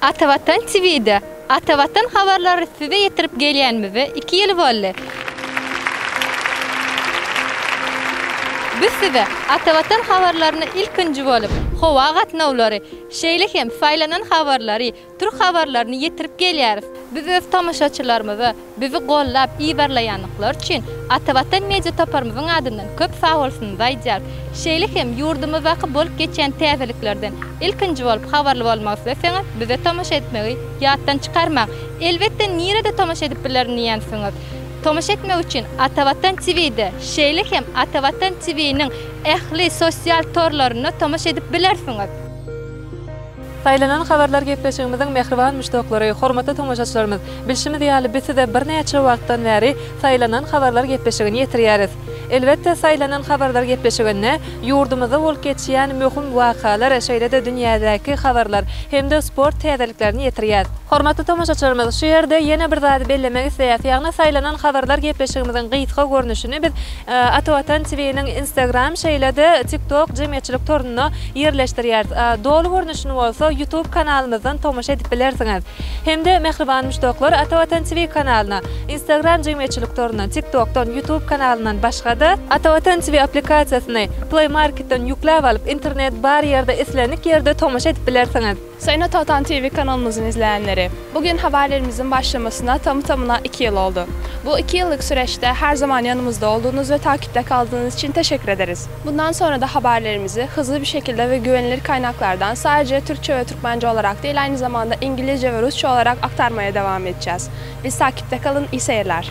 Atavatan TV'de Atavatan haberleri size yetirip gelýänmizi 2 ýyl boldy. Biz size Atavatan haberlerini ilkinci bolup, howa gatnawlary, şeýle hem saýlanan haberleri, türk haberlerini yetirip gelýäris. Biz öz tamaşaçylarymyzy bizi gollap iýerleýänlikler üçin Atavatan media toparmyzyň adyndan köp sag bolsuny aýdýar. Şeýle hem ýurdumyzdaky bolup geçen täzeliklerden ilkinci bolup habarly bolmak isteseňiz, bize tamaşa etmegi ýatdan çykarmak. Elbetde nirede tamaşa edip bilerniýänsiňiz. Tamaşa etmek için Atavatan TV'de, şeýle hem Atavatan TV'nin ähli sosial torlaryny tamaşa edip bilersiniz. Saýlanan habarlar gepleşigimiziň mehriban müştaklary, hormatly tamaşaçylarymyz, bilşimiz ýaly biz size bir näçe wagtdan bäri saýlanan habarlar gepleşigini ýetirýäris. Elbetde saýlanan habarlar gepleşigine ýurdumyzda bolup geçýän möhüm wakalar, şeýle-de dünýädäki habarlar hemde sport täzeliklerini ýetirýär. Hormatly tamaşaçylarymyz, şu ýerde ýene bir zady bellemek isleýär. Ýagny saýlanan habarlar gepleşigimiziň gyýtga görnüşini biz Atavatan TV'niň Instagram şeýle-de TikTok jemgyýetçilik torunyna ýerleşdirýär. Dolu görnüşini bolsa YouTube kanalymyzdan tamaşa edip bilersiňiz. Hemde mehriban müştaklar Atavatan TV kanalyna, Instagram jemgyýetçilik torundan, TikTokdan, YouTube kanalyndan başga Atavatan TV aplikasiýasyny Play Market'ten ýükläp alyp internet bar ýerde islenik ýerde tamaşa edip bilersiňiz. Sayın Atavatan TV kanalımızın izleyenleri, bugün haberlerimizin başlamasına tamına 2 yıl oldu. Bu 2 yıllık süreçte her zaman yanımızda olduğunuz ve takipte kaldığınız için teşekkür ederiz. Bundan sonra da haberlerimizi hızlı bir şekilde ve güvenilir kaynaklardan sadece Türkçe ve Türkmence olarak değil, aynı zamanda İngilizce ve Rusça olarak aktarmaya devam edeceğiz. Biz takipte kalın, iyi seyirler.